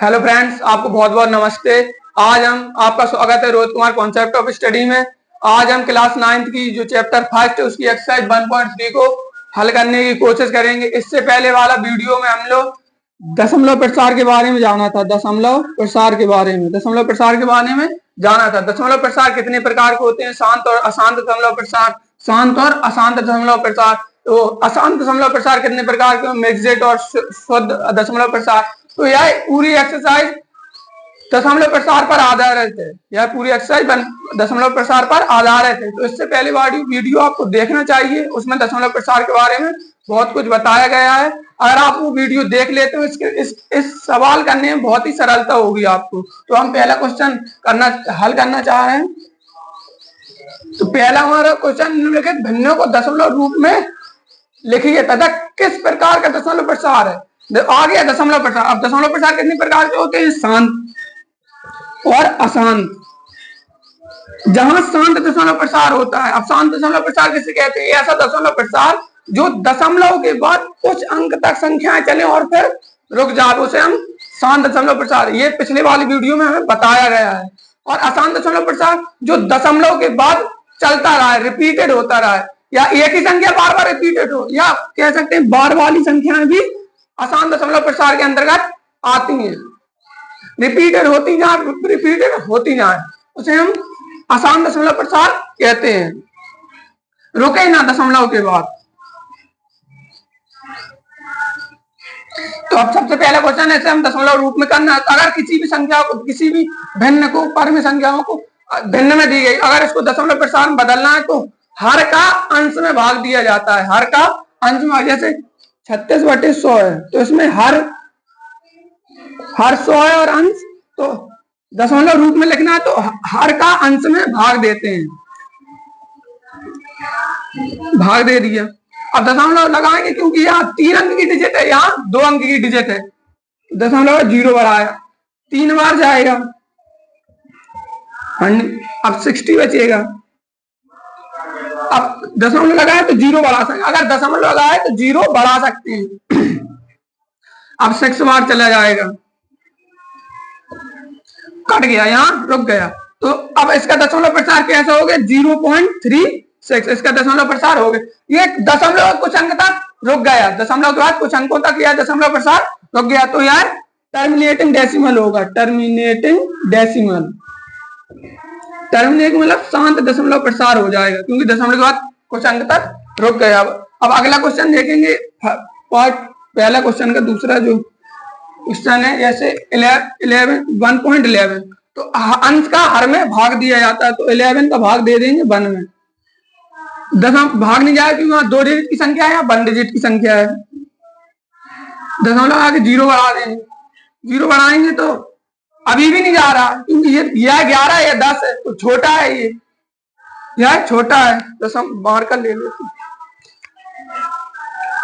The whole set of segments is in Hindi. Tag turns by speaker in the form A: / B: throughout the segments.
A: हेलो फ्रेंड्स, आपको बहुत बहुत नमस्ते। आज हम आपका स्वागत है Rohit Kumar concept of study में। आज हम क्लास 9th की जो चैप्टर फर्स्ट है उसकी एक्सरसाइज 1.3 को हल करने की कोशिश करेंगे। इससे पहले वाला वीडियो में हम लोग दशमलव प्रसार के बारे में जाना था। दशमलव प्रसार के बारे में जाना था। दशमलव प्रसार कितने प्रकार के होते हैं? शांत और अशांत दशमलव प्रसार, शांत और अशांत दशमलव प्रसार। तो अशांत दशमलव प्रसार कितने प्रकार के? मिक्स्ड और शुद्ध दशमलव प्रसार। तो यह पूरी एक्सरसाइज दशमलव प्रसार पर आधारित है। यह पूरी एक्सरसाइज दशमलव प्रसार पर आधारित है। तो इससे पहले वीडियो आपको देखना चाहिए, उसमें दशमलव प्रसार के बारे में बहुत कुछ बताया गया है। अगर आप वो वीडियो देख लेते हो इस सवाल करने में बहुत ही सरलता होगी आपको। तो हम पहला क्वेश्चन हल करना चाह रहे हैं। तो पहला हमारा क्वेश्चन निम्नलिखित भिन्नों को दशमलव रूप में लिखिए तथा किस प्रकार का दशमलव प्रसार है। आ गया दशमलव प्रसार। अब दशमलव प्रसार कितने प्रकार के होते हैं? शांत और अशांत। जहां शांत दशमलव प्रसार होता है, अब शांत दशमलव प्रसार किसे कहते हैं? ऐसा दशमलव प्रसार जो दशमलव के बाद कुछ अंक तक संख्याएं चले और फिर रुक जाए, उसे हम शांत दशमलव प्रसार, ये पिछले वाली वीडियो में हमें बताया गया है। और अशांत दशमलव प्रसार जो दशमलव के बाद चलता रहा है, रिपीटेड होता रहा है, या एक ही संख्या बार बार रिपीटेड हो, या कह सकते हैं बार वाली संख्याएं भी अशांत दशमलव प्रसार के अंतर्गत आती हैं। रिपीटेड होती जाए उसे हम अशांत दशमलव प्रसार कहते हैं। रुके ना दशमलव के बाद। तो अब सबसे पहला क्वेश्चन ऐसे हम दशमलव रूप में करना है। अगर किसी भी संख्या को, किसी भी भिन्न को, परम संख्याओं को भिन्न में दी गई, अगर इसको दशमलव प्रसार में बदलना है तो हर का अंश में भाग दिया जाता है। हर का अंश में, जैसे 36/100 है तो इसमें हर 100 है और अंश, तो दशमलव रूप में लिखना है तो हर का अंश में भाग देते हैं। भाग दे दिया। अब दशमलव लगाएंगे क्योंकि यहाँ 3 अंक की डिजिट है, यहाँ 2 अंक की डिजिट है। दशमलव 0 बढ़ाया, 3 बार जाएगा, अब 60 बचेगा। अब दशमलव लगाए तो 0 बढ़ा सकते, अगर दशमलव लगाए तो 0 बढ़ा सकते हैं। अब 6 बार चला जाएगा, कट गया, यहाँ रुक गया। तो अब इसका दशमलव प्रसार कैसा हो गया? 0.36। इसका दशमलव प्रसार हो गया। ये दशमलव कुछ अंक तक रुक गया, दशमलव के बाद कुछ अंकों तक यह दशमलव प्रसार रुक गया, तो यार टर्मिनेटिंग डेसिमल होगा। टर्मिनेटिंग मतलब शांत दशमलव प्रसार हो जाएगा, क्योंकि दशमलव के बाद कुछ अंक तक रुक गया। अब अगला क्वेश्चन देखेंगे, पहला क्वेश्चन का दूसरा जो क्वेश्चन है, जैसे 1.11। तो अंश का हर में भाग दिया जाता है, तो 11 का भाग दे देंगे 1 में। भाग नहीं जाएगा क्योंकि वहां 2 डिजिट की संख्या है, 1 डिजिट की संख्या है। दशमलव आगे 0 बढ़ा देंगे। 0 बढ़ाएंगे तो अभी भी नहीं जा रहा, क्योंकि यह 11 या 10 है, तो छोटा है, यह छोटा है। दशम बाहर का ले लेते,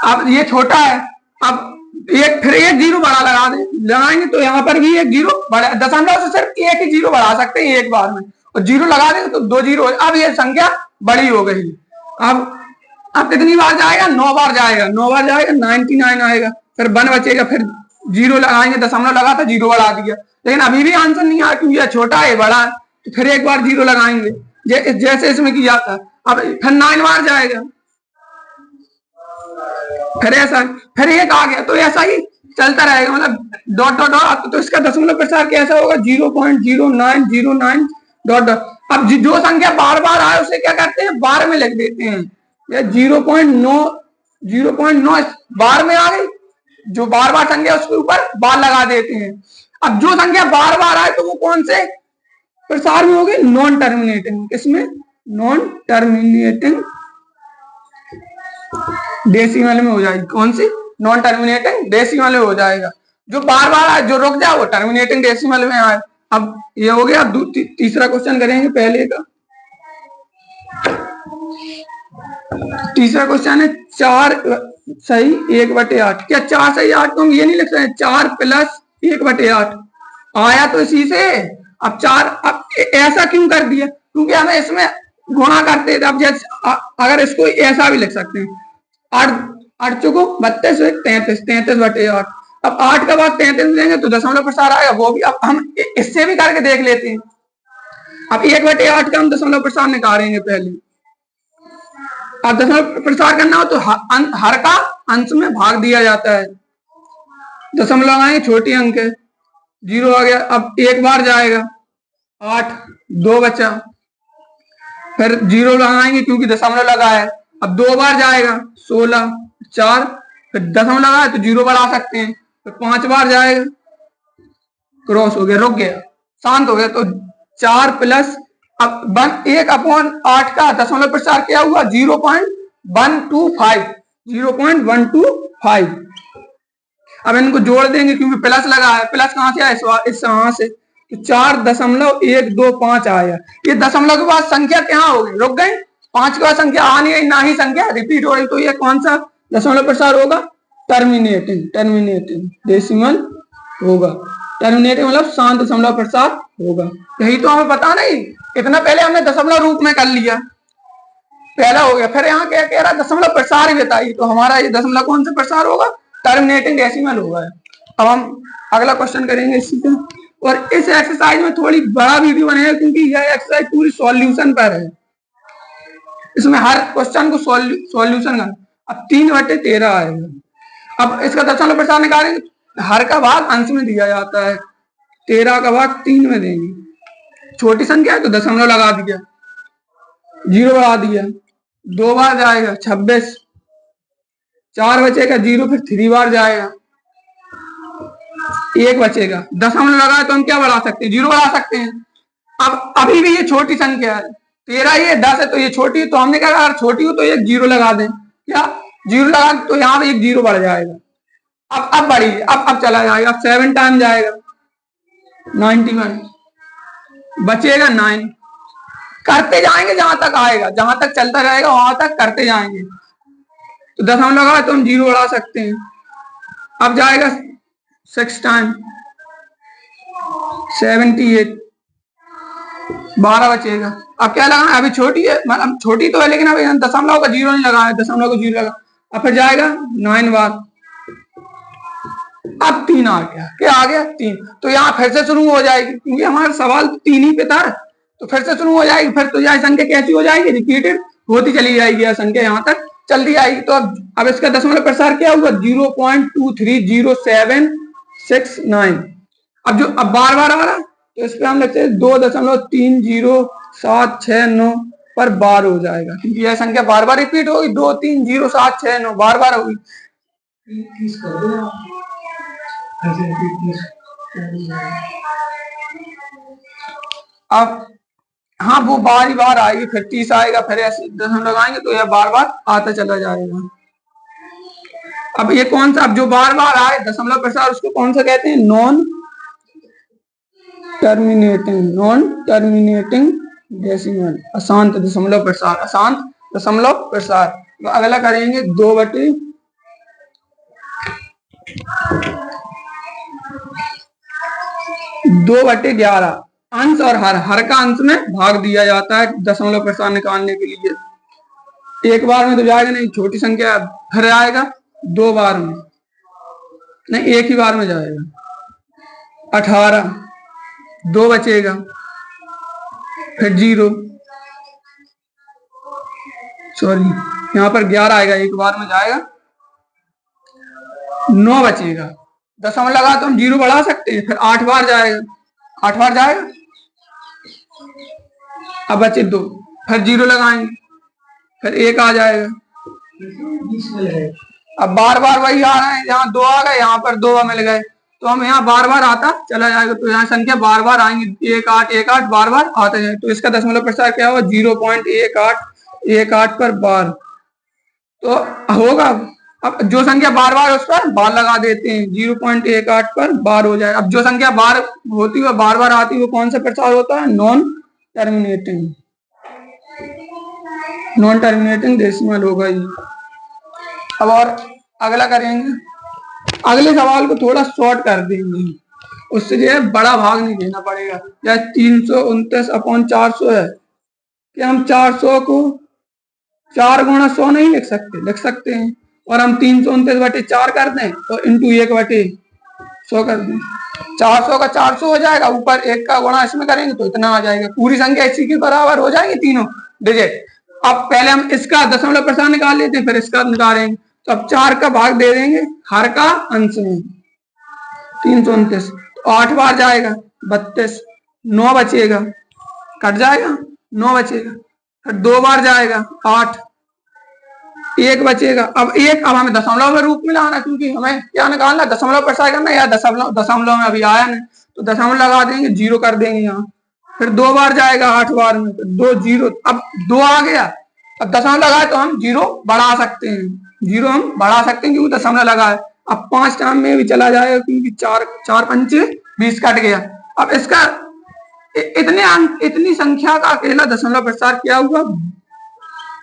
A: अब ये छोटा है। अब फिर एक 0 बढ़ा लगाएंगे तो यहाँ पर भी एक 0 बढ़ा। दशमलव से सिर्फ एक ही 0 बढ़ा सकते हैं एक बार में, और 0 लगा देंगे तो 2 0। अब ये संख्या बड़ी हो गई। अब कितनी बार जाएगा? 9 बार जाएगा। 9 बार जाएगा 99 आएगा, फिर 1 बचेगा, फिर 0 लगाएंगे। दशमलव लगा था, 0 बढ़ा दिया, लेकिन अभी भी आंसर नहीं आया क्योंकि यह छोटा है, बड़ा है। तो फिर एक बार 0 लगाएंगे, जैसे इसमें किया था। अब फिर 9 बार जाएगा, फिर ऐसा, फिर एक आ गया, तो ऐसा ही चलता रहेगा, मतलब डॉट डॉट डॉट। तो इसका दशमलव प्रसार कैसा होगा? 0.0909 डॉट डॉट। अब जो संख्या बार बार आए उसे क्या करते हैं? बार में लिख देते हैं। या 0.9 बार में आ गई, जो बार बार संख्या उसके ऊपर बार लगा देते हैं। अब जो संख्या बार बार आए तो वो कौन से प्रसार में होगी? Non terminating. किसमें? नॉन टर्मिनेटिंग डेसिमल में हो जाएगी। कौन सी? नॉन टर्मिनेटिंग डेसिमल में हो जाएगा। जो बार बार आए, जो रुक जाए, वो टर्मिनेटिंग डेसिमल में आए। अब ये हो गया। तीसरा क्वेश्चन करेंगे पहले का। तीसरा क्वेश्चन है 4 सही 1/8। क्या 4 सही 8 को हम ये नहीं लिख सकते? 4 + 1/8 आया तो इसी से। अब 4, अब ऐसा क्यों कर दिया? क्योंकि हमें इसमें गुणा करते थे। अब जैसे अगर इसको ऐसा भी लिख सकते हैं, 8 8 चौको 32, 33 33/8। अब 8 का भाग 33 देंगे तो दशमलव प्रसार आएगा, वो भी अब हम इससे भी करके देख लेते हैं। अब 1/8 का हम दशमलव प्रसार निकालेंगे पहले। अब दशमलव प्रसार करना हो तो हर का अंश में भाग दिया जाता है। दशमलव आएंगे, छोटी अंक है, 0 आ गया। अब एक बार जाएगा 8, 2 बचा, फिर 0 लगाएंगे क्योंकि दशमलव लगा है। अब 2 बार जाएगा 16, 4, फिर दशमलव लगा है तो 0 बढ़ा सकते हैं, फिर 5 बार जाएगा, क्रॉस हो गया, रुक गया, शांत हो गया। तो 4 प्लस अब 1/8 का दशमलव प्रसार क्या हुआ? 0.125, 0.125। अब इनको जोड़ देंगे क्योंकि प्लस लगा है, प्लस कहां से आया? इस वहां से, तो 4.125 आया। ये दशमलव के बाद संख्या क्या हो गई? रुक गई। 5 के बाद संख्या आ नहीं गई, ना ही संख्या रिपीट हो रही, तो ये कौन सा दशमलव प्रसार होगा? टर्मिनेटिंग डेसिमल होगा। टर्मिनेटिंग मतलब शांत दशमलव प्रसार होगा। यही तो हमें पता नहीं, इतना पहले हमने दशमलव रूप में कर लिया, पहला हो गया। फिर यहाँ क्या कह रहा है? दशमलव प्रसार ही बताइए, तो हमारा ये दशमलव कौन सा प्रसार होगा? टर्मिनेटिंग डेसिमल होगा। अब हम अगला क्वेश्चन करेंगे इसी का, और इस एक्सरसाइज में थोड़ी बड़ा वीडियो बनेगा क्योंकि यह एक्सरसाइज पूरी सॉल्यूशन पर है, इसमें हर क्वेश्चन को सॉल्यूशन करना। अब 3/13 आएगा। अब इसका दशमलव प्रसार निकालेंगे, हर का भाग अंश में दिया जाता है, 13 का भाग 3 में देंगे। छोटी संख्या है तो दशमलव लगा दिया, 0 बढ़ा दिया, 2 बार जाएगा 26, 4 बचेगा 0, फिर 3 बार जाएगा, 1 बचेगा। दशमलव लगा तो हम क्या बढ़ा सकते हैं? 0 बढ़ा सकते हैं। अब अभी भी ये छोटी संख्या है, 13 ये 10 है तो ये छोटी है, तो हमने कहा अगर छोटी हो तो एक 0 लगा दें। क्या 0 लगा तो यहाँ पे एक 0 बढ़ जाएगा। अब बढ़ी, अब चला जाएगा, अब 7 टाइम जाएगा 91, बचेगा 9। करते जाएंगे जहां तक आएगा, जहां तक चलता रहेगा वहां तक करते जाएंगे। तो दशमलव लगा तो हम 0 बढ़ा सकते हैं। अब जाएगा 6 टाइम 78, 12 बचेगा। अब क्या लगाना है? अभी छोटी है, मतलब छोटी तो है लेकिन अभी दशमलव का 0 नहीं लगाया, दशमलव का 0 लगा। अब फिर जाएगा 9 बार, अब 3 आ गया। क्या आ गया? 3। तो यहाँ फिर से शुरू हो जाएगी क्योंकि हमारा सवाल तो 3 ही पे था, तो फिर से शुरू हो जाएगी। फिर तो यह संख्या कैसी हो जाएगी? रिपीटेड होती चली जाएगी, यह संख्या यहाँ तक चलती आएगी। तो अब इसका दशमलव प्रसार क्या हुआ? 0.230769। अब बार बार आ रहा तो इस पर हम लिखते हैं 2.306769 पर बार हो जाएगा क्योंकि यह संख्या बार बार रिपीट होगी। 2306769 बार बार होगी। अब हाँ, वो बार ही बार आएगी, फिर 30 आएगा, फिर ऐसे दशमलव लगाएंगे तो यह बार बार आता चला जाएगा। अब ये कौन सा, अब जो बार बार आए दशमलव प्रसार, उसको कौन सा कहते हैं? नॉन टर्मिनेटिंग डेसिमल, अशांत दशमलव प्रसार, अशांत दशमलव प्रसार। तो अगला करेंगे 2/11। अंश और हर का अंश में भाग दिया जाता है दशमलव प्रसार निकालने के लिए। एक बार में तो जाएगा नहीं, छोटी संख्या, फिर आएगा 2 बार में, नहीं एक ही बार में जाएगा। 18, 2 बचेगा, फिर 0, सॉरी यहाँ पर 11 आएगा, एक बार में जाएगा, 9 बचेगा। दशमलव लगा तो हम 0 बढ़ा सकते हैं, फिर 8 बार जाएगा, 8 बार जाएगा, अब बचे 2, फिर 0 लगाएंगे, फिर 1 आ जाएगा। अब बार बार वही आ रहा है, यहाँ 2 आ गए, यहाँ पर 2 मिल गए, तो हम यहाँ बार बार आता चला जाएगा। तो यहाँ संख्या बार बार आएंगी, 1 8 1 8 बार बार आते जाए। तो इसका दशमलव प्रसार क्या होगा? 0.1818 पर बार तो होगा। अब जो संख्या बार बार उस पर बार लगा देते हैं, 0.18 पर बार हो जाए। अब जो संख्या बार होती है बार बार आती है वो कौन सा प्रसार होता है? नॉन टर्मिनेटिंग डेसिमल होगा ये। अब और अगला करेंगे, अगले सवाल को थोड़ा शॉर्ट कर देंगे, उससे जो है बड़ा भाग नहीं देना पड़ेगा। या 329/400 है कि हम 400 को 4 गुणा 100 नहीं लिख सकते हैं, और हम 329/4 कर दें तो इंटू 1/400 100 कर दें, 400 का 400 हो जाएगा, ऊपर 1 का गुणा इसमें करेंगे तो इतना आ जाएगा। पूरी संख्या इसी के बराबर हो जाएंगे तीनों डिजिट। अब पहले हम इसका दशमलव प्रसार निकाल लेते हैं, फिर इसका निकालेंगे। तो अब 4 का भाग दे देंगे हर का अंश में, 329, तो 8 बार जाएगा 32, 9 बचेगा, कट जाएगा, 9 बचेगा, फिर 2 बार जाएगा 8, 1 बचेगा। अब हमें दशमलव में रूप में लाना, क्योंकि हमें क्या निकालना, दशमलव प्रसार करना, या दशमलव में अभी आया नहीं तो दशमलव लगा देंगे, 0 कर देंगे यहाँ। फिर 2 बार जाएगा 8 बार में, फिर 2 0, अब 2 आ गया। अब दशमलव लगाए तो हम 0 बढ़ा सकते हैं, 0 हम बढ़ा सकते हैं क्योंकि दशमलव लगा है। अब 5 टाइम में भी चला जाएगा क्योंकि 4 पंचे 20 कट गया। अब इसका इतनी संख्या का अकेला दशमलव प्रसार क्या हुआ,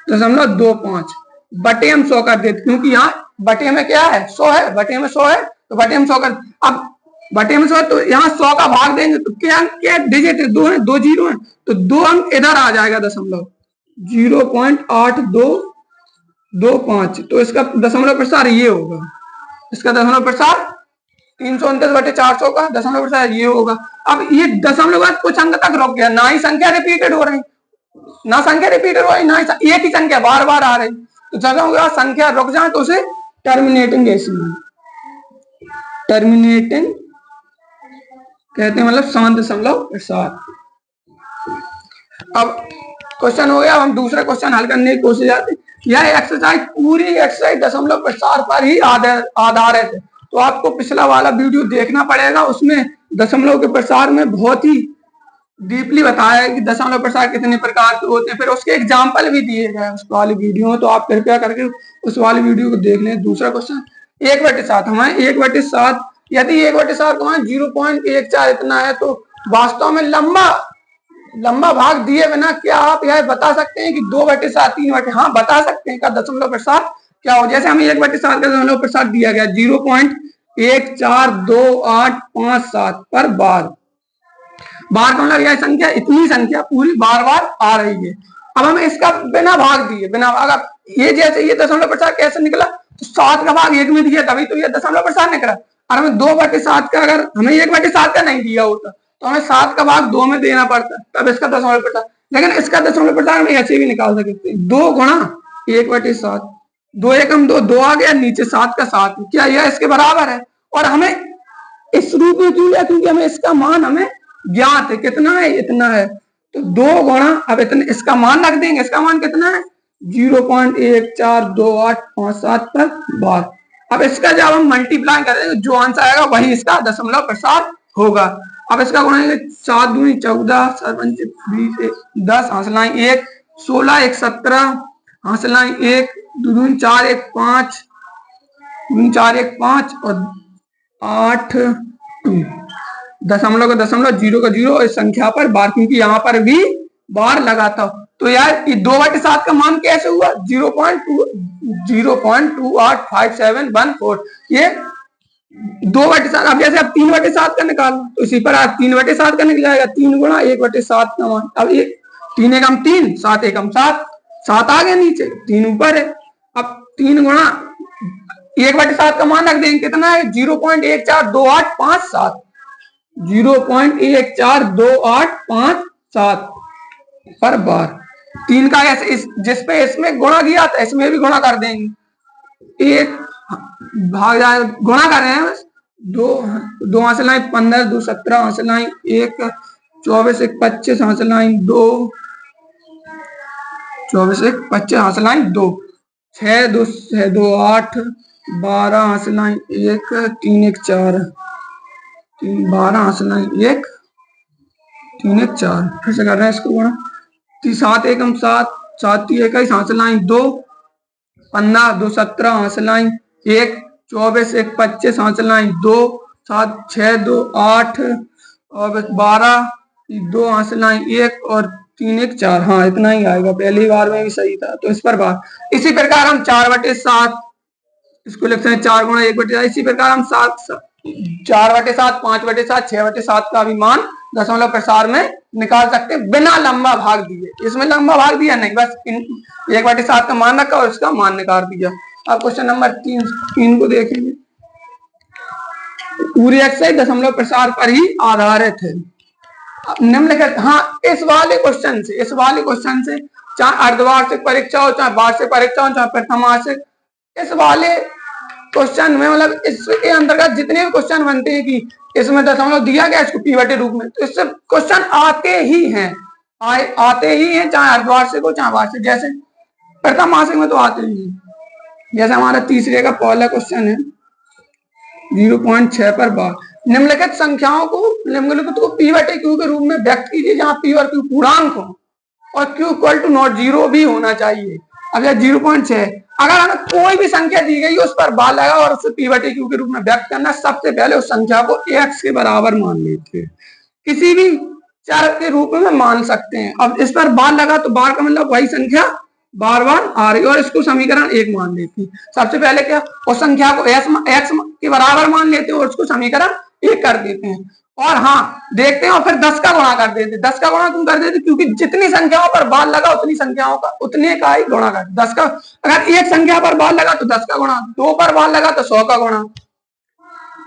A: 0.25 बटे हम 100 कर देते, क्योंकि यहाँ बटे में क्या है 100 है, बटे में 100 है तो बटे में 100 कर। अब बटे में 100 तो यहाँ 100 का भाग देंगे तो क्या डिजिट है, 2 है, 2 जीरो है, तो 2 अंक इधर आ जाएगा दशमलव, 0.8225। तो इसका दशमलव प्रसार ये होगा, इसका दशमलव प्रसार 329 बटे 400 का दशमलव प्रसार ये होगा। अब ये दशमलव कुछ अंक तक रुक गया, ना ही संख्या रिपीटेड हो रही, ना संख्या रिपीटेड हो रही, ना ही एक ही संख्या बार बार आ रही। तो जगह होगा संख्या रुक जाए तो उसे टर्मिनेटिंग टर्मिनेटिंग कहते हैं, मतलब शांत दशमलव प्रसार। अब क्वेश्चन हो गया, हम दूसरा क्वेश्चन हल करने की कोशिश आते हैं। यह एक्सरसाइज पूरी एक्सरसाइज दशमलव प्रसार पर ही आधारित है, तो आपको पिछला वाला वीडियो देखना पड़ेगा, उसमें दशमलव के प्रसार में बहुत ही डीपली बताया है कि दशमलव प्रसार कितने प्रकार के होते हैं, फिर उसके एग्जाम्पल भी दिए गए उस वाली वीडियो में, तो आप कृपया करके उस वाली वीडियो को देख लें। दूसरा क्वेश्चन 1/7, हमें 1/7, यदि 1/7 को 0.14 इतना है, तो वास्तव में लंबा भाग दिए बिना क्या आप यह बता सकते हैं कि 2/7, 3/, हाँ बता सकते हैं का दशमलव प्रसार क्या हो। जैसे हमें 1/7 का दशमलव प्रसार दिया गया 0.142857 पर बार का मतलब यह संख्या, इतनी संख्या पूरी बार बार आ रही है। अब हमें इसका बिना भाग दिए, बिना भाग, ये जैसे ये दशमलव प्रसार कैसे निकला, तो 7 का भाग 1 में दिया तभी तो ये दशमलव प्रसार निकला। और हमें 2/7 का, अगर हमें 1/7 का नहीं दिया होता तो हमें 7 का भाग 2 में देना पड़ता, तब इसका दशमलव प्रसार। लेकिन इसका दशमलव प्रसार हम ऐसे भी निकाल सकते हैं, 2 गुणा 1/7, 2 एकम 2, 2 आ गया, नीचे 7 का 7, क्या यह इसके बराबर है। और हमें इस रूप में क्यों लिया, क्योंकि हमें इसका मान हमें ज्ञात है, कितना है, इतना है, तो 2 गुणा, अब इतने इसका मान रख देंगे, इसका मान कितना है 0.142857 पर बार। अब इसका जब हम मल्टीप्लाई करेंगे जो आंसर आएगा वही इसका दशमलव प्रसार होगा। अब इसका गुणेंगे 7 दूनी 14, 7 पंचे 20, 10 हासिल 1, 16 1 17 हासिल 1, 2 दूनी 4 1 5, 4 1 5 और 8 2, दशमलव का दशमलव, 0 का 0 और इस संख्या पर बार, क्योंकि यहाँ पर भी बार लगा था। तो यार ये 2/7 का मान कैसे हुआ, 0.285714, ये 2/7। अब जैसे अब 3/7 का निकालना, तो इसी पर आज 3/7 का निकल जाएगा, 3 गुणा 1/7 का मान। अब ये 3 एकम 3, 7 एकम 7, 7 आ गया नीचे, 3 ऊपर है। अब 3 गुणा 1/7 का मान रख देंगे, कितना है 0.142857, 0.142857 पर बार। 3 का ऐसे जिस पे इसमें गुणा किया था इसमें भी गुणा कर देंगे, 1 भाग जाए, गुणा कर रहे हैं बस, 2 हासिल 15, 2 17 हासिल 1, 24 1 25 हासिल 2, 24 1 25 हासिल 2, 6 2 6 2 8, 12 हासिल 1, 3 1 4, 12 हासिल 1, 3 1 4, फिर से कर रहे हैं इसको गुणा, 7 एकम 7, 7 21 हासिल 2, 15 2 17 हासिल 1, 24 1 25 हासिल 2, 7 6 2 8 और 12 2 हासिल 1 और 3 1 4, हाँ इतना ही आएगा, पहली बार में भी सही था। तो इस पर बार, इसी प्रकार हम 4/7 इसको लिखते हैं, 4 गुणा 1/7, इसी प्रकार हम 4/7 5/7 6/7 का भी मान दशमलव प्रसार में निकाल सकते हैं बिना लंबा भाग दिए। इसमें लंबा भाग दिया नहीं, बस 1/7 का मान रखा और इसका मान निकाल दिया। अब क्वेश्चन नंबर 3 को देखेंगे। पूरी एक्सरसाइज दशमलव प्रसार पर ही आधारित है। निम्नलिखित, हाँ इस वाले क्वेश्चन से चाहे अर्धवार्षिक परीक्षा हो, चाहे वार्षिक परीक्षा हो, चाहे प्रथमार्षिक, इस वाले क्वेश्चन में मतलब इसके अंतर्गत जितने भी क्वेश्चन बनते हैं कि इसमें दशमलव दिया गया इसको पीवटी रूप में, तो इससे क्वेश्चन आते ही हैं, चाहे अर्धवार्षिक हो चाहे वार्षिक। जैसे प्रथमार्षिक में तो आते ही हैं, जैसे हमारा तीसरे का पहला क्वेश्चन है 0.6 पर बार, निम्नलिखित संख्याओं को पी बटे क्यू के रूप में व्यक्त कीजिए जहां पी और क्यू पूर्णांक हो और Q equal to not zero भी होना चाहिए। अब 0.6 अगर हमें कोई भी संख्या दी गई उस पर बार लगा और उसे पी बटे क्यू के रूप में व्यक्त करना, सबसे पहले उस संख्या को x के बराबर मान लेते हैं, किसी भी चर के रूप में मान सकते हैं। अब इस पर बार लगा तो बार का मतलब वही संख्या बार बार आ रही है और इसको समीकरण 1 मान लेते हैं। सबसे पहले क्या उस संख्या को x के बराबर मान लेते हैं और उसको समीकरण 1 कर देते हैं और हाँ देखते हैं और फिर 10 का गुणा कर देते हैं। 10 का गुणा क्यों कर देते? क्योंकि जितनी संख्याओं पर बार लगा उतनी संख्याओं का उतने का ही गुणा कर। 10 का अगर एक संख्या पर बार लगा तो 10 का गुणा, 2 पर बार लगा तो 100 का गुणा।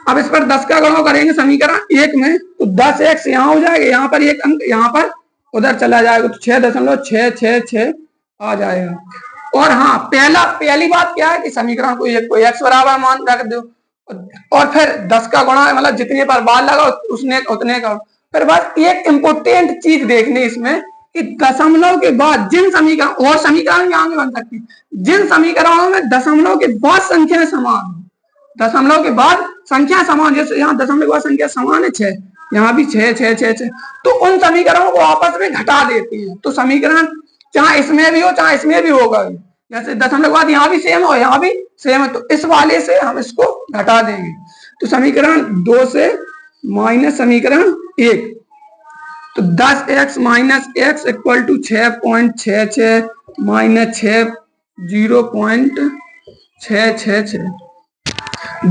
A: अब इस पर 10 का गुणा करेंगे समीकरण 1 में तो 10x यहाँ हो जाएगा, यहाँ पर एक अंक यहाँ पर उधर चला जाएगा तो 6.666 आ जाएगा। और हाँ पहली बात क्या है कि समीकरण को x बराबर मान रख दो और फिर 10 का गुणा मतलब जितने पर बार लगा उसने उतने का। फिर बस एक इम्पोर्टेंट चीज देखनी इसमें कि दशमलव के बाद जिन समीकरण और समीकरण यहाँ बन सकती, जिन समीकरणों में दशमलव के बाद संख्याएं समान, दशमलव के बाद संख्या समान, जैसे यहाँ दशमलव के बाद संख्या समान है 6, यहाँ भी 6, तो उन समीकरणों को आपस में घटा देते हैं तो समीकरण चाहे इसमें भी हो चाहे इसमें भी होगा। जैसे दशमलव के बाद यहाँ भी सेम हो यहाँ भी सेम है तो इस वाले से हम इसको घटा देंगे तो समीकरण 2 से माइनस समीकरण 1, तो 10x minus x equal to 6.66 minus 6 0.666।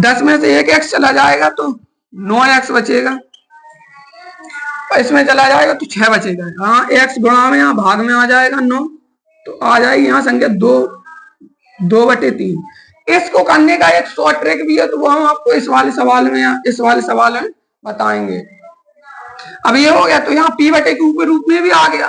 A: 10 में से एक x चला जाएगा तो 9x बचेगा और इसमें चला जाएगा तो 6 बचेगा। हाँ x गुणा में यहाँ भाग में आ जाएगा 9 तो आ जाएगी यहाँ संख्या 2/3। इसको करने का एक शॉर्ट ट्रिक भी है तो वो हम आपको इस वाले सवाल में बताएंगे। अब ये हो गया तो यहाँ p बटे क्यू के रूप में भी आ गया,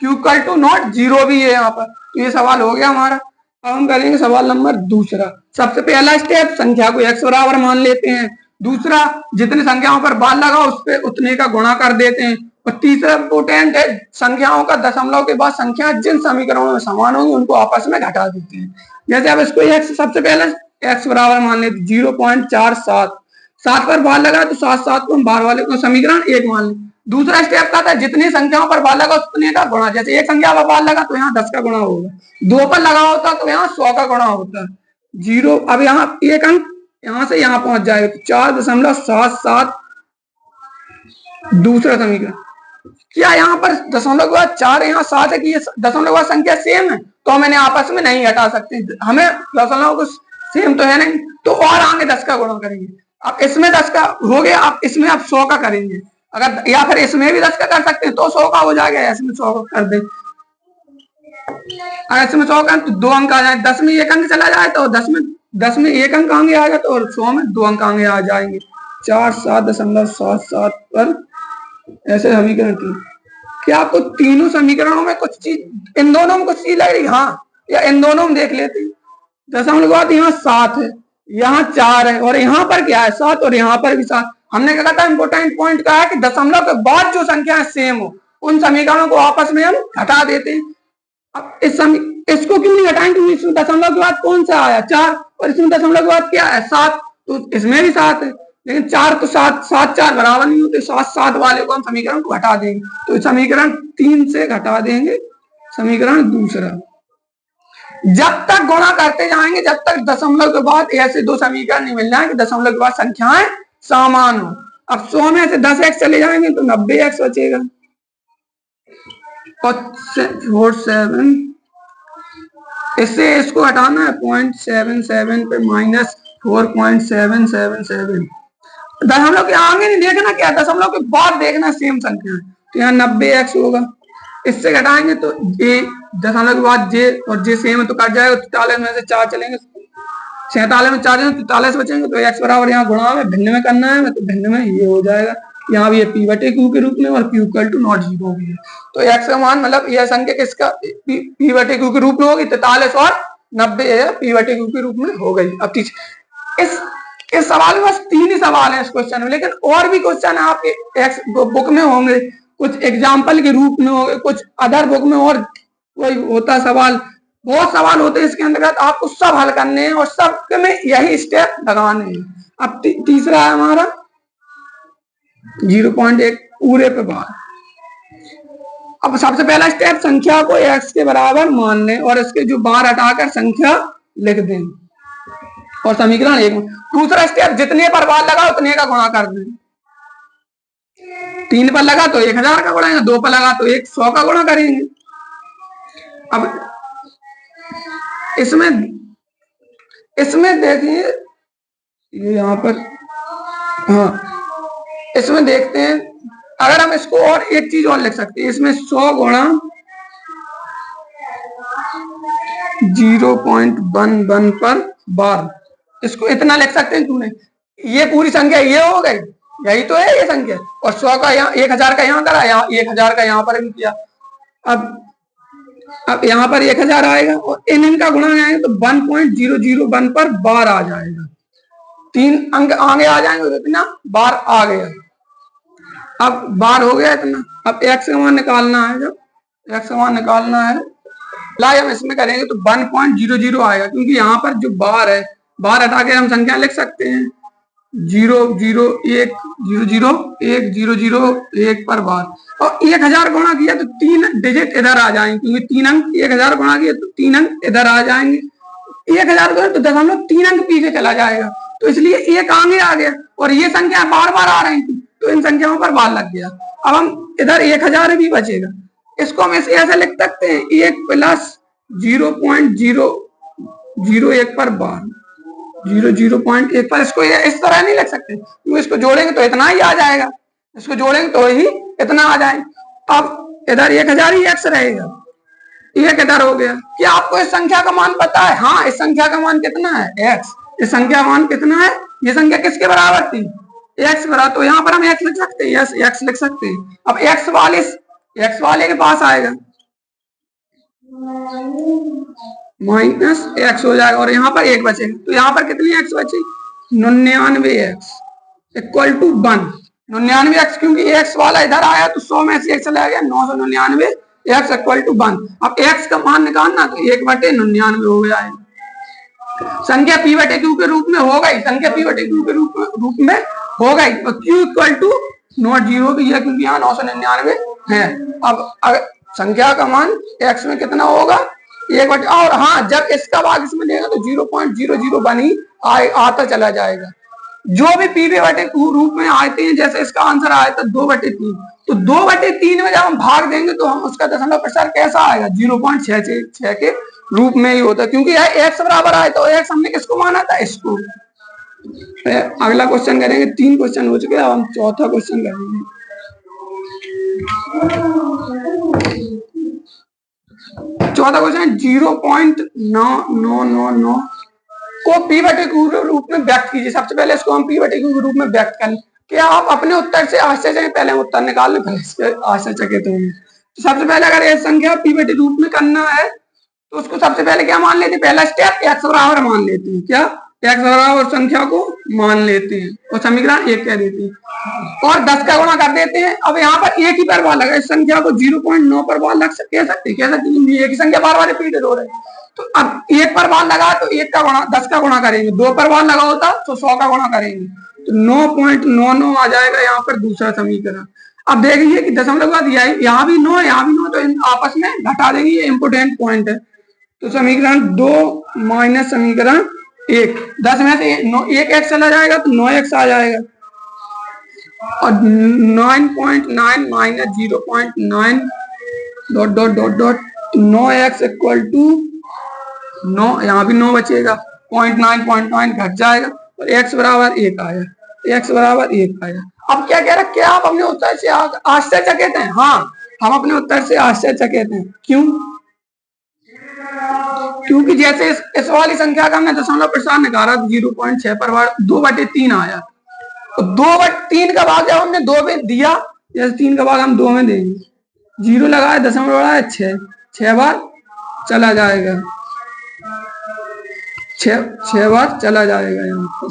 A: Q equal to not zero भी है यहाँ पर, तो ये सवाल हो गया हमारा। अब हम करेंगे सवाल नंबर दूसरा। सबसे पहला स्टेप संख्या को x बराबर मान लेते हैं, दूसरा जितनी संख्याओं पर बार लगा उस पर उतने का गुणा कर देते हैं और तीसरा इंपोर्टेंट है संख्याओं का दशमलव के बाद संख्या जिन समीकरणों में समान होंगी उनको आपस में घटा देते हैं। जैसे अब इसको x सबसे पहले x बराबर मान लेते 0.47, 7 पर बार लगा तो 7 को हम बार वाले को समीकरण 1 मान लें। दूसरा स्टेप का था जितनी संख्याओं पर बार लगा उतने का गुणा, जैसे एक संख्या पर बार लगा तो यहाँ 10 का गुणा होगा, 2 पर लगा होता तो यहाँ 100 का गुणा होता। 0 अब यहाँ एक अंक यहाँ से यहाँ पहुंच जाएगा तो 4.77 दूसरा समीकरण। क्या यहाँ पर दशमलव के बाद 4 यहाँ 7 है कि ये दशमलव के बाद संख्या सेम है तो मैंने आपस में नहीं हटा सकते, हमें दशमलव को सेम तो है नहीं तो और आगे 10 का गुणा करेंगे। अब इसमें 10 का हो गया, अब इसमें आप 100 का करेंगे, अगर या फिर इसमें भी 10 का कर सकते हैं तो 100 का हो जाएगा, इसमें 100 का कर दे। अगर इसमें 100 का तो 2 अंक आ जाए, 10 में 1 अंक चला जाए तो 10 में 1 अंक आगे आएगा तो 100 में 2 अंक आगे आ जाएंगे। 4.777 पर ऐसे समीकरण थी। क्या आपको तीनों समीकरणों में कुछ चीज, इन दोनों में कुछ चीज लग रही? हाँ, या इन दोनों में देख लेते हैं। दशमलव के बाद यहाँ 7 है, यहाँ 4 है और यहाँ पर क्या है 7 और यहाँ पर भी 7। हमने कहा था इंपोर्टेंट पॉइंट कहा है कि दशमलव के बाद जो संख्या सेम हो उन समीकरणों को आपस में हम घटा देते हैं। अब इसको क्यों नहीं घटाएंगे? क्योंकि इसमें दशमलव के बाद कौन सा आया 4 और इसमें दशमलव के बाद क्या है 7, तो इसमें भी 7 है, लेकिन 4 तो 7 4 बराबर नहीं होते, 7 वाले को हम समीकरण को घटा देंगे तो समीकरण 3 से घटा देंगे समीकरण दूसरा। जब तक गुणा करते जाएंगे जब तक दशमलव के बाद ऐसे दो समीकरण नहीं मिल जाएंगे दशमलव के बाद संख्याएं समान हो। अब 100 में से 10x चले जाएंगे तो 90x बचेगा और 47 इससे इसको हटाना है 0.77 पे माइनस 4.777। दशमलव के आगे नहीं देखना क्या, दशमलव के बाद देखना सेम संख्या है तो यहाँ 90x होगा। इससे घटाएंगे तो ए दशमलव के बाद जे और जे सेम है तो कट जाएगा, 43 में से 4 चलेंगे 47 में 4 43 बचेंगे, तो x बराबर यहाँ गुणा में भिन्न में करना है, तो भिन्न में ये हो जाएगा। यहाँ भी ये p बटे q के रूप में और q इक्वल टू नॉट 0 भी है, तो x का मान मतलब यह संख्या किसका p बटे q के रूप में होगी, 43 और 90 है p बटे q के रूप में हो गई। अब इस सवाल में बस 3 ही सवाल है इस क्वेश्चन में, लेकिन और भी क्वेश्चन आपके एक्स बुक में होंगे, कुछ एग्जाम्पल के रूप में होंगे, कुछ अदर बुक में और कोई होता सवाल, बहुत सवाल होते हैं इसके अंतर्गत, आपको सब हल करने हैं और सब में यही स्टेप लगाने हैं। अब तीसरा है हमारा 0.1 पूरे पे बार। अब सबसे पहला स्टेप संख्या को x के बराबर मान लें और इसके जो बार हटाकर संख्या लिख दें और समीकरण 1 में। दूसरा स्टेप जितने पर बार लगा उतने का गुणा कर दें। 3 पर लगा तो 1000 का गुणा, 2 पर लगा तो 100 का गुणा करेंगे। अब इसमें देखिए ये यहाँ पर, हाँ इसमें देखते हैं, अगर हम इसको और एक चीज और लिख सकते हैं, इसमें 100 गुणा 0.11 पर बार, इसको इतना लिख सकते हैं। तूने ये पूरी संख्या ये हो गई, यही तो है ये संख्या, और 100 का यहाँ 1000 का यहाँ करा, यहाँ 1000 का यहाँ पर भी किया। अब यहाँ पर 1000 आएगा और इनका गुणा आएगा तो 1.001 पर बार आ जाएगा, 3 अंक आगे आ जाएंगे, इतना बार आ गया। अब बार हो गया इतना। अब x का मान निकालना है, जब x का मान निकालना है लाई हम इसमें करेंगे तो 1.00 आएगा, क्योंकि यहाँ पर जो बार है, बार हटा के हम संख्या लिख सकते हैं 001 001 001 पर बार। और 1000 गुणा किया तो 3 डिजिट इधर आ जाएंगे, क्योंकि 3 अंक 1000 गुणा किया तो 3 अंक इधर आ जाएंगे। 1000 गुणा तो 3 अंक पीछे चला जाएगा, तो इसलिए 1 आगे आ गया और ये संख्या बार बार आ रही थी तो इन संख्याओं पर बार लग गया। अब हम इधर 1000 भी बचेगा, इसको हम ऐसे लिख सकते हैं 1 प्लस 0.001 पर बार, 0.1 पर। इसको इस तरह नहीं लिख सकते, क्योंकि इसको जोड़ेंगे तो इतना ही आ जाएगा, इसको जोड़ेंगे तो ही इतना आ जाएगा। अब इधर 1000 ही x रहेगा, ये इधर हो गया। क्या आपको इस संख्या का मान पता है? हाँ, इस संख्या का मान कितना है? x। इस संख्या का मान कितना है? ये संख्या किसके बराबर थी? x बराबर, तो यहाँ पर हम x लिख सकते हैं, यस x लिख सकते हैं। अब x वाले के पास आएगा माइनस x हो जाएगा और यहाँ पर 1 बचेगा, तो यहाँ पर कितनी x बची? 99x equal to 1। 99x, क्योंकि x वाला इधर आया तो 100 में से 1 चला गया, 999 x इक्वल टू 1। अब x का मान निकालना तो 1/99 हो गया है। संख्या p बटे q के रूप में हो गई, संख्या p बटे q के रूप में हो गई, और q इक्वल टू नॉट 0 भी है, क्योंकि यहाँ 999 है। अब संख्या का मान x में कितना होगा? 1/, और हाँ जब इसका भाग इसमें देगा तो 0.001 ही आता चला जाएगा। जो भी p बटे q रूप में आते हैं, जैसे इसका आंसर आया था 2/3, तो 2/3 में जब हम भाग देंगे तो हम उसका दशमलव प्रसार कैसा आएगा? 0.666 के रूप में ही होता है, क्योंकि यह x बराबर आए तो x हमने किसको माना था? इसको। अगला क्वेश्चन करेंगे, 3 क्वेश्चन हो चुके हैं, अब हम चौथा क्वेश्चन करेंगे। चौथा क्वेश्चन 0.9999 को p बटे q रूप में व्यक्त कीजिए। सबसे पहले इसको हम p बटे q के रूप में व्यक्त करें। क्या आप अपने उत्तर से आश्चर्यचकित, पहले हम उत्तर निकाल लें, फिर इसके आश्चर्यचकित होंगे। तो सबसे पहले अगर ये संख्या p बटे रूप में करना है तो उसको सबसे पहले क्या मान लेते हैं? पहला स्टेप x बराबर मान लेते हैं। क्या? x बराबर संख्या को मान लेते हैं और समीकरण 1 कह देते हैं और 10 का गुणा कर देते हैं। अब यहाँ पर एक ही पर बार लगा, इस संख्या को 0.9 पर बार लग सकते, कह सकते एक ही संख्या बार बार रिपीट हो रही है। तो अब 1 पर बार लगा तो 1 का गुणा 10 का गुणा करेंगे, 2 पर बार लगा होता तो 100 का गुणा करेंगे, तो 9.99 आ जाएगा यहाँ पर दूसरा समीकरण। अब देखिए कि दशमलव का दिया है, यहाँ भी 9 यहाँ भी 9, तो इन आपस में घटा देंगे, ये इंपोर्टेंट पॉइंट है। तो समीकरण 2 माइनस समीकरण 1, 10 में से 1 x चला जाएगा तो 9x आ जाएगा, और 9.9 minus 0.9 dot dot dot dot 9x equal to 9, यहाँ भी 9 बचेगा, 0.9 घट जाएगा और x बराबर 1 आया, x बराबर 1 आया। अब क्या कह रहा है? क्या आप अपने उत्तर से आश्चर्यचकित हैं? हाँ, हम अपने उत्तर से आश्चर्यचकित हैं। क्यों? क्योंकि जैसे इस वाली संख्या का हमने दशमलव प्रसार निकाला 0.6 पर बार 2/3 आया, तो 2/3 का भाग जब हमने 2 में दिया, जैसे 3 का भाग हम 2 में देंगे, 0 लगाया, दशमलव बढ़ाया, 6 बार चला जाएगा, 6 बार चला जाएगा यहाँ पर।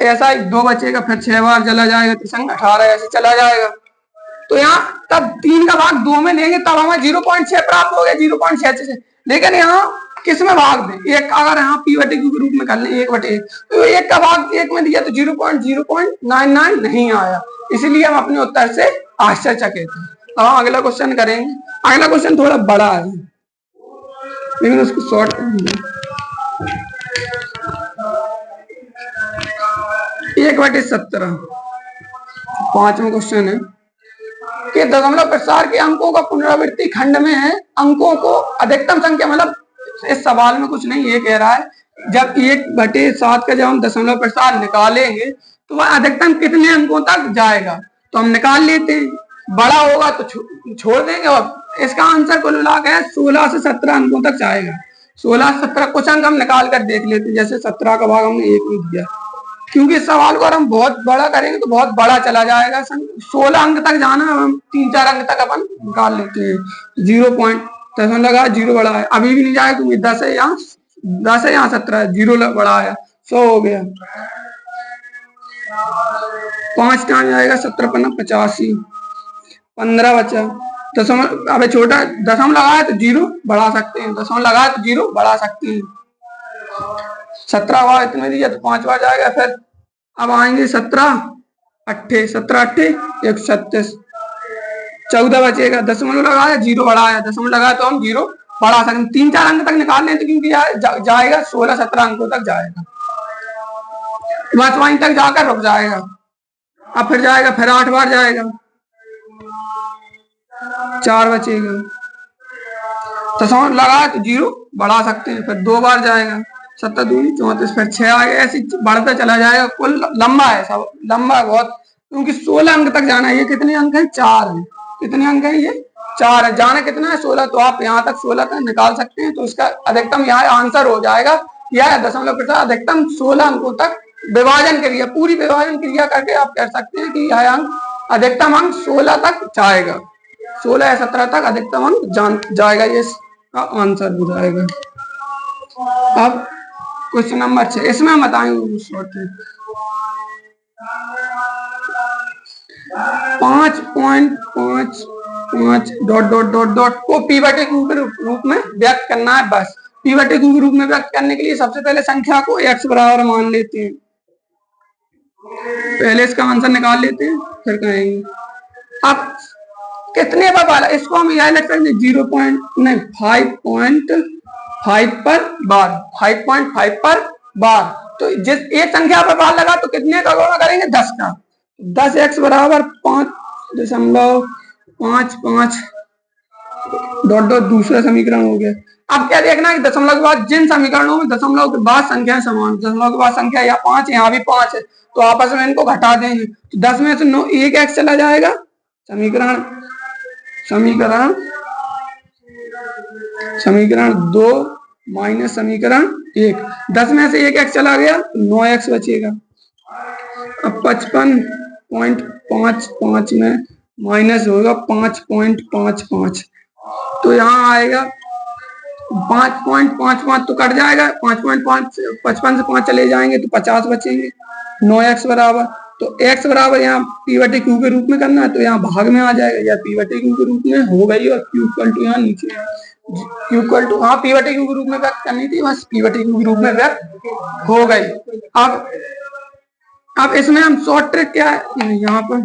A: ऐसा ही 2 बचेगा, फिर 6 बार चला जाएगा, त्रिसंग 18 ऐसे चला जाएगा। तो यहाँ तब 3 का भाग 2 में लेंगे तब हमें 0.6 प्राप्त हो गया, 0.6। लेकिन यहाँ किस में भाग दें, एक अगर यहाँ p/q के रूप में कर लें 1/1, तो 1 का भाग 1 में दिया तो 0.099 नहीं आया, इसलिए हम अपने उत्तर से आश्चर्यचकित हैं। अब हम अगला क्वेश्चन करेंगे। अगला क्वेश्चन थोड़ा बड़ा है लेकिन उसको शॉर्ट करेंगे। 1/17 5वां क्वेश्चन है कि दशमलव प्रसार के अंकों का पुनरावृत्ति खंड में है, अंकों को अधिकतम संख्या, मतलब इस सवाल में कुछ नहीं, ये कह रहा है जब 1/7 का जब हम दशमलव प्रसार निकालेंगे तो वह अधिकतम कितने अंकों तक जाएगा, तो हम निकाल लेते हैं, बड़ा होगा तो छोड़ देंगे। और इसका आंसर कुल मिला के 16 से 17 अंकों तक जाएगा। 16 से 17 कुछ अंक हम निकाल कर देख लेते हैं, जैसे 17 का भाग हमने 1 में दिया, क्योंकि इस सवाल को अगर हम बहुत बड़ा करेंगे तो बहुत बड़ा चला जाएगा। 16 अंक तक जाना, हम 3-4 अंक तक अपन निकाल लेते हैं। 0 लगा, 0 बढ़ा है, अभी भी नहीं जाएगा क्योंकि 10 है यहाँ 17 है, 0 बढ़ा आया, 100 हो गया। 5 टाइम आएगा, 17×5 = 85, 15 बचा। दशमलव अब छोटा दशम लगाए तो 0 बढ़ा सकते हैं, दशम लगाए तो 0 बढ़ा सकते हैं। 17 बार इतने दिया तो 5 बार जाएगा। फिर अब आएंगे 17 8 136, 14 बचेगा, दशमलव लगाया 0 बढ़ाया, दशमलव लगाया तो हम 0 बढ़ा सकते, 3-4 अंक तक निकाल लें तो क्योंकि जाएगा 16-17 अंकों तक जाएगा, बस वहीं तक जाकर रुक जाएगा। अब फिर जाएगा, फिर 8 बार जाएगा, 4 बचेगा, दशमलव लगाया तो 0 बढ़ा सकते हैं, फिर 2 बार जाएगा, 7 दूनी 34, फिर 6 आ गया, ऐसे बढ़ता चला जाएगा। कुल लंबा है, सब लंबा बहुत, क्योंकि 16 अंक तक जाना है। ये कितने अंक है, 4 है, कितने अंक है, ये 4 है, जाना कितना है 16, तो आप यहाँ तक 16 तक निकाल सकते हैं। तो इसका अधिकतम यहाँ आंसर हो जाएगा, यह दशमलव प्रसार अधिकतम 16 अंकों तक विभाजन क्रिया, पूरी विभाजन क्रिया करके आप कह सकते हैं कि यह अंक अधिकतम अंक 16 तक जाएगा, 16 या 17 तक अधिकतम अंक जाएगा, ये इसका आंसर हो जाएगा। अब क्वेश्चन नंबर 6, इसमें हम बताएंगे 5.55 ... को p/q के रूप में व्यक्त करना है। बस p/q के रूप में व्यक्त करने के लिए सबसे पहले संख्या को x बराबर मान लेते हैं, पहले इसका आंसर निकाल लेते हैं, फिर कहेंगे। अब कितने पर वाला, इसको हम यह लिख सकते हैं 5.5 पर बार, 5.5 पर बार। तो जिस एक संख्या पर बार लगा तो कितने का गुणा करेंगे, 10 का, 10x बराबर 5.55 ... दूसरा समीकरण हो गया। अब क्या देखना है कि दशमलव के बाद जिन समीकरणों में दशमलव के बाद संख्या समान, दशमलव के बाद संख्या यहाँ 5 यहाँ भी 5 है, तो आपस में इनको घटा देंगे, तो 10 में से 9 एक x चला जाएगा, समीकरण 2 माइनस समीकरण 1, 10 में से एक x चला गया तो 9x बचेगा। अब 55.55 में माइनस होगा 5.55, तो यहाँ आएगा 5.55 तो कट जाएगा, 5.55 से 5 चले जाएंगे तो 50 बचेंगे, 9x बराबर, तो x बराबर यहाँ p/q के रूप में करना है तो यहाँ भाग में आ जाएगा, या p/q के रूप में हो गई, और q इक्वल टू यहाँ नीचे q हाँ p/q के रूप में व्यक्त करनी थी, बस p/q के रूप में व्यक्त हो गई। अब इसमें हम शॉर्ट ट्रिक क्या है, यहाँ पर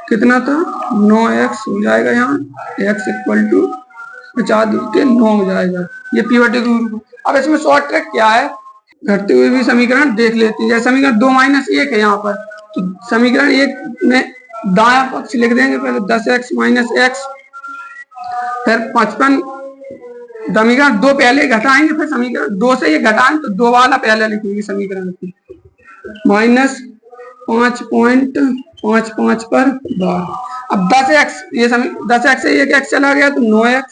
A: कितना था 9x हो जाएगा, यहाँ x इक्वल टू 50 के 9 हो जाएगा, ये p/q के रूप। अब इसमें शॉर्ट ट्रिक क्या है, घटते हुए भी समीकरण देख लेते हैं। जैसे समीकरण 2 - 1 है यहाँ पर, तो समीकरण 1 में दायां पक्ष लिख देंगे, पहले 10x - x, फिर 55, समीकरण 2 पहले घटाएंगे, फिर समीकरण 2 से ये घटाएं तो 2 वाला पहले लिखेंगे समीकरण की, माइनस 5.55 पर बार। अब 10x, ये समय 10x से एक x चला गया तो 9x,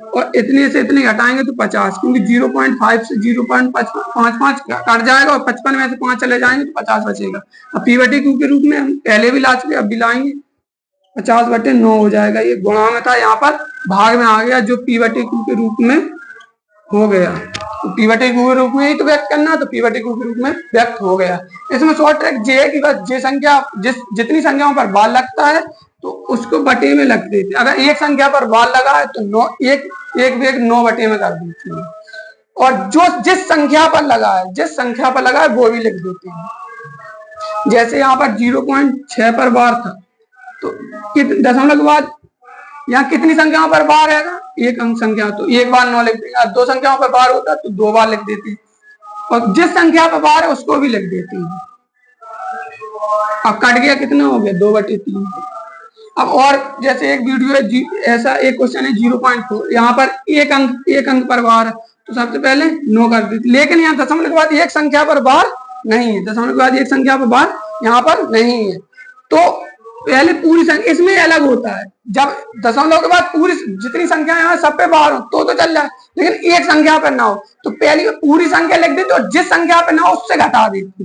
A: और इतने से इतने घटाएंगे तो 50, क्योंकि 0.5 से 0.55 कट जाएगा और 55 में से 5 चले जाएंगे तो 50 बचेगा। अब p/q के रूप में हम पहले भी ला चुके, अब भी लाएंगे, 50/9 हो जाएगा। ये गुणा में था, यहाँ पर भाग में आ गया, जो p/q के रूप में हो गया। तो p/q के रूप में ही तो व्यक्त करना, तो p/q के रूप में व्यक्त हो गया। इसमें शॉर्ट ट्रिक ये है कि बस जे संख्या जितनी संख्याओं पर बार लगता है तो उसको बटे में लग देते हैं। अगर एक संख्या पर बार लगा है तो एक भी 9 बटे में कर देते हैं, और जो जिस संख्या पर लगा है वो भी लिख देते हैं। जैसे यहाँ पर 0.6 पर बार था, तो दशमलव के बाद यहाँ कितनी संख्याओं पर बार है? एक अंक संख्या, तो एक बार 9 लिख देंगे। 2 संख्याओं पर बार होता है तो 2 बार लिख देते हैं, और जिस संख्या पर बार है उसको भी लिख देते हैं। अब कट गया, कितना हो गया? 2/3। अब और जैसे एक वीडियो है, ऐसा एक क्वेश्चन है 0.4, यहाँ पर एक अंक पर बार है, तो सबसे पहले 9 कर देते, लेकिन यहाँ दशमलव के बाद एक संख्या पर बार नहीं है, दशमलव के बाद एक संख्या पर बार यहाँ पर नहीं है, तो पहले पूरी संख्या, इसमें अलग होता है, जब दशमलव के बाद पूरी जितनी संख्या यहाँ सब पे बार हो तो चल जाए, लेकिन एक संख्या पर ना हो तो पहले पूरी संख्या लिख देते, और जिस संख्या पर ना हो उससे घटा देते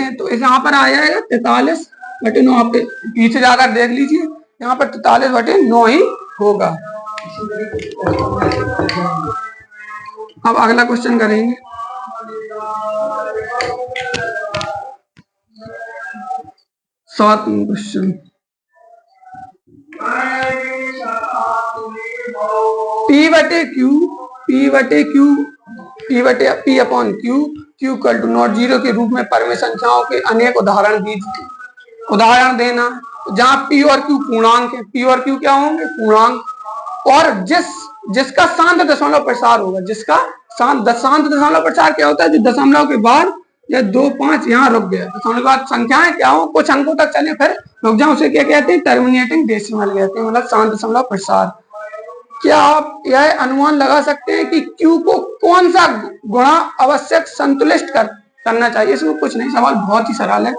A: हैं, तो इस यहाँ पर आ जाएगा 43/9। आप पीछे जाकर देख लीजिए, यहाँ पर 43/9 ही होगा। अब अगला क्वेश्चन करेंगे। सातवां क्वेश्चन, P/Q = 0 के रूप में परमेय संख्याओं के अनेक उदाहरण दीजिए। उदाहरण देना, जहां P और Q पूर्णांक है, P और Q क्या होंगे? पूर्णांक, और जिसका शांत दशमलव प्रसार होगा, जिसका शांत दशमलव प्रसार क्या होता है? जो दशमलव के बाद या 2, 5 यहाँ रुक गया, दशमलव के बाद संख्याएं क्या हो, कुछ अंकों तक चले फिर रुक जाए, उसे क्या कहते हैं? टर्मिनेटिंग डेसिमल कहते हैं, मतलब शांत दशमलव प्रसार। क्या आप यह अनुमान लगा सकते हैं कि Q को कौन सा गुणा आवश्यक संतुलित करना चाहिए? इसमें कुछ नहीं, सवाल बहुत ही सरल है।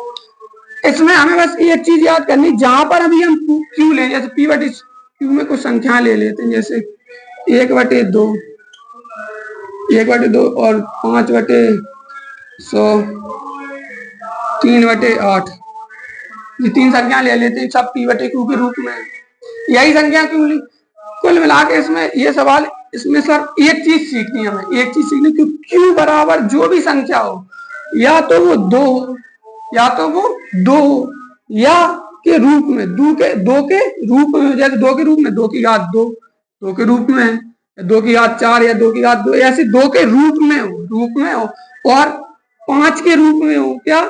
A: इसमें हमें बस एक चीज याद करनी, जहां पर अभी हम Q ले, जैसे P/Q में कुछ संख्याएं ले लेते हैं, जैसे 1/2, 1/2 और 5/100, 3/8, ये 3 संख्याएं ले लेते हैं, सब P/Q के रूप में। यही संख्या क्यों ली? कुल मिला के इसमें ये सवाल, इसमें सर एक चीज सीखनी है हमें, एक चीज सीखनी कि Q बराबर जो भी संख्या हो, या तो वो 2 या के रूप में, 2 के रूप में, जैसे 2 के रूप में 2 की घात 2, 2 के रूप में 2 की घात 4 या 2 की घात 2, ऐसे 2 के रूप में हो, और 5 के रूप में हो। क्या?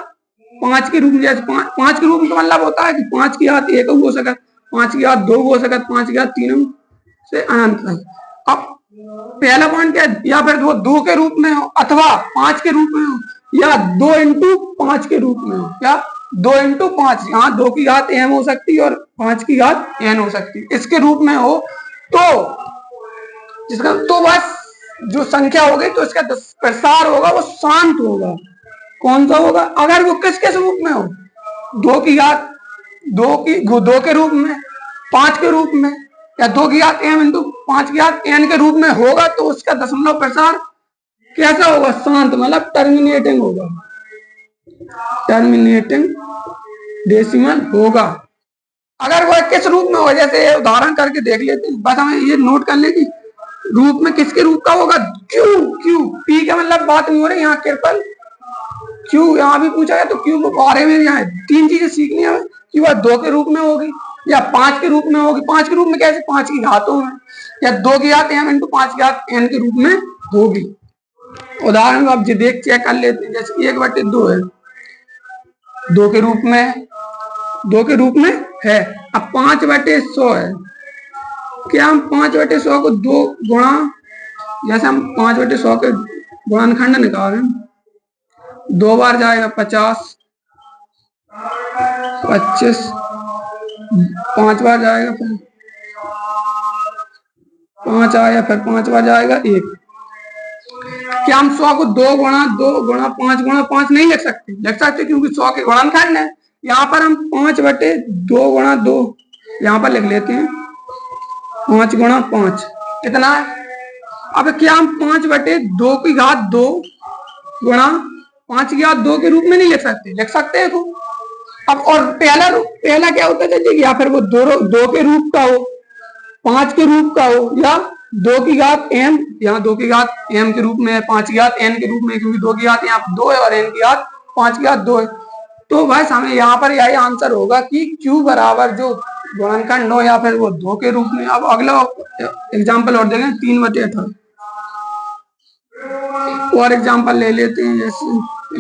A: 5 के रूप में, जैसे 5 के रूप में तो मतलब होता है कि 5 की घात 1 हो सकता, 5 की घात 2 हो सकता, 5 की घात 3 से अनंत तक। अब पहला पॉइंट क्या है? या फिर वो 2 के रूप में हो, अथवा 5 के रूप में हो, या 2 × 5 के रूप में हो। क्या? 2 × 5, यहाँ 2 की घात m हो सकती है और 5 की घात n हो सकती है, इसके रूप में हो, तो जिसका तो बस जो संख्या होगी तो इसका प्रसार होगा वो शांत होगा। कौन सा होगा? अगर वो किसके रूप में हो? 2 की घात 2 के रूप में, 5 के रूप में, या 2 की घात m × 5 की घात n के रूप में होगा, तो उसका दशमलव प्रसार कैसा होगा? शांत, मतलब टर्मिनेटिंग होगा, टर्मिनेटिंग डेसिमल होगा। अगर वह किस रूप में होगा, जैसे उदाहरण करके देख लेते हैं, बस हमें ये नोट कर ले कि रूप में किसके रूप का होगा? Q P का मतलब बात नहीं हो रही यहाँ, ट्रिपल Q यहाँ भी पूछा है, तो Q के बारे में यहाँ 3 चीजें सीखनी है कि वह 2 के रूप में होगी या 5 के रूप में होगी। 5 के रूप में कैसे? 5 की घातों में, या 2 की घात m × 5 की घात n के रूप में होगी। उदाहरण आप चेक कर लेते हैं, जैसे 1/2 है, 2 के रूप में है। अब 5/100 है, क्या हम 5/100 को 2 गुणा, जैसे हम 5/100 के गुणनखंड निकाल रहे हैं, 2 बार जाएगा 50, 25, 5 बार जाएगा, फिर 5 आया, फिर 5 बार जाएगा 1, क्या हम 100 को 2 गुणा 5 नहीं लिख सकते, क्योंकि 100 के गुणनखंड है। यहाँ पर हम 5/2 यहाँ पर लिख लेते हैं 5 × 5 कितना है। अब क्या हम 5/2 की घात 2 गुणा 5 की घात 2 के रूप में नहीं लिख सकते हैं तो। अब और पहला क्या होता है, या फिर वो 2 के रूप का हो, 5 के रूप का हो, या 2 की घात m, यहाँ 2 की घात m के रूप में है, 5 की घात n के रूप में, क्योंकि 2 की घात यहाँ 2 है और n की घात 5 की घात 2 है। तो बस हमें यहाँ पर यही आंसर होगा कि q बराबर जो गुणनखंड हो या फिर वो 2 के रूप में। अब अगला एग्जाम्पल और देखें 3/18 और एग्जाम्पल ले लेते हैं, जैसे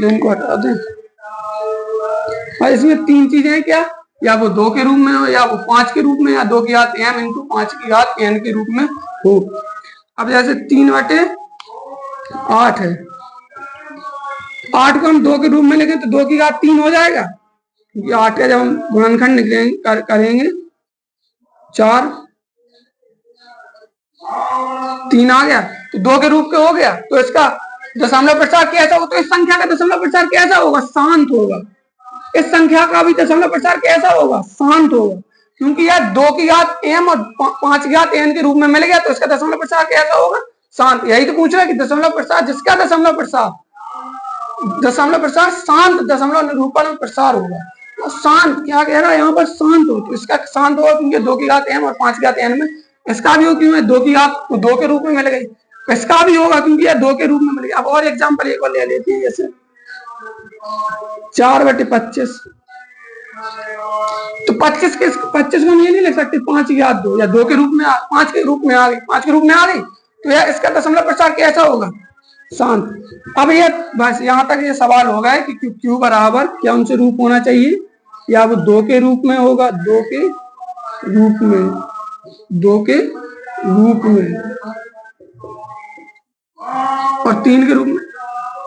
A: इनको हटा दें। और इसमें 3 चीजें हैं, क्या, या वो 2 के रूप में हो, या वो 5 के रूप में, या 2 की घात m × 5 की घात n के रूप में हो। अब जैसे 3/8 है, 8 को हम 2 के रूप में लिखें तो 2 की घात 3 हो जाएगा, क्योंकि 8 का जब हम गुणनखंड करेंगे 4 3 आ गया तो 2 के रूप के हो गया। तो इसका दशमलव प्रसार कैसा होगा, तो इस संख्या का दशमलव प्रसार कैसा होगा, शांत होगा। इस संख्या का भी दशमलव प्रसार कैसा होगा, शांत होगा, क्योंकि यार 2 की घात m और 5 की घात n के रूप में मिल गया, तो इसका दशमलव प्रसार कैसा होगा, शांत। यही तो पूछ रहा है कि दशमलव प्रसार, जिसका दशमलव प्रसार शांत दशमलव निरूपण प्रसार होगा। तो शांत क्या कह रहा है यहाँ पर, शांत हो, तो इसका शांत होगा क्योंकि 2 की घात m और 5 की घात n में। इसका भी हो क्यों है, 2 की घात 2 के रूप में मिल गई, इसका भी होगा क्योंकि यह 2 के रूप में मिल गया। अब और एग्जाम्पल एक और ले लेते हैं, जैसे 4/25। तो 25 को हम ये नहीं लिख सकते 5 की घात 2, या 2 के रूप में 5 के रूप में आ गई, तो यह इसका दशमलव प्रसार कैसा होगा, शांत। अब ये बस यहाँ तक ये सवाल होगा है कि q बराबर क्या उनसे रूप होना चाहिए, या वो 2 के रूप में होगा, 2 के रूप में और 3 के रूप में।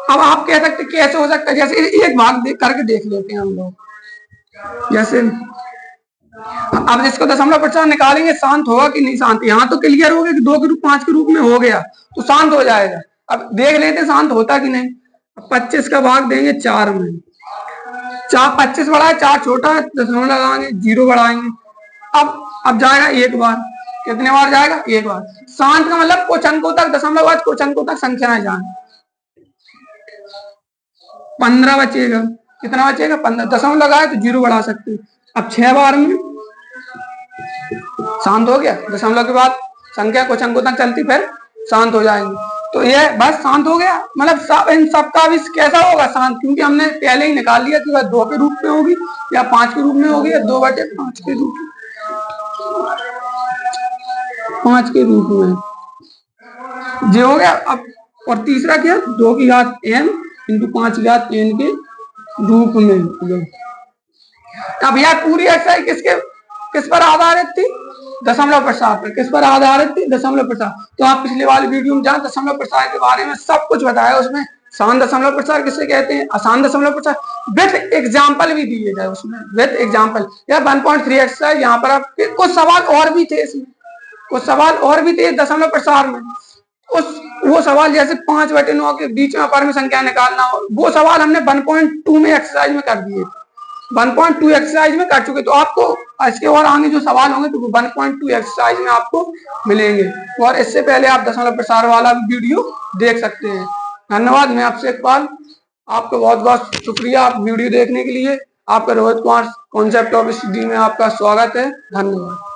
A: अब आप कह सकते कैसे हो सकता है, जैसे एक भाग करके देख लेते हैं हम लोग। जैसे अब जिसको दशमलव प्रसार निकालेंगे शांत होगा कि नहीं शांत, यहाँ तो क्लियर हो गया कि 2 के रूप 5 के रूप में हो गया तो शांत हो जाएगा। अब देख लेते हैं शांत होता कि नहीं। 25 का भाग देंगे 4 में, 25 बड़ा है 4 छोटा है, दशमलव लगाएंगे 0 बढ़ाएंगे। अब जाएगा एक बार, कितने बार जाएगा, एक बार। शांत का मतलब कुछ अंकों तक, दशमलव कुछ अंकों तक संख्याएं जाए। 15 बचेगा, कितना बचेगा 15, दशमलव लगाए तो 0 बढ़ा सकते हैं। अब 6 बार में शांत हो गया, दशमलव के बाद संख्या कुछ अंकों तक चलती फिर शांत हो जाएंगे, तो ये बस शांत हो गया। मतलब इन सबका भी कैसा होगा, शांत, क्योंकि हमने पहले ही निकाल लिया कि वह 2 के रूप में होगी या 5 के रूप में होगी या 2/5 के रूप में, 5 के रूप में जो हो गया। अब और तीसरा क्या, 2 की घात m × 5 की घात n के रूप में। अब यार पूरी एक्सरसाइज किस पर आधारित थी, दशमलव प्रसार पर। किस पर आधारित थी, दशमलव प्रसार। तो आप पिछले वाली वीडियो में जान दशमलव प्रसार के बारे में सब कुछ बताया, उसमें शांत दशमलव प्रसार किसे कहते हैं, अशांत दशमलव प्रसार, विथ एग्जाम्पल भी दिए गए उसमें, विथ एग्जाम्पल। या 1.3 एक्सरसाइज, यहाँ पर आपके कुछ सवाल और भी थे, इसमें कुछ सवाल और भी थे दशमलव प्रसार में। वो सवाल जैसे 5/9 के बीच में पर में संख्या निकालना हो, वो सवाल हमने 1.2 में एक्सरसाइज में कर दिए, 1.2 एक्सरसाइज में कर चुके। तो आपको इसके और आगे जो सवाल होंगे तो 1.2 एक्सरसाइज में आपको मिलेंगे, और इससे पहले आप दशमलव प्रसार वाला वीडियो देख सकते हैं। धन्यवाद। मैं आपसे एक बार आपको बहुत बहुत शुक्रिया आप वीडियो देखने के लिए। आपका Rohit Kumar concept of study में आपका स्वागत है। धन्यवाद।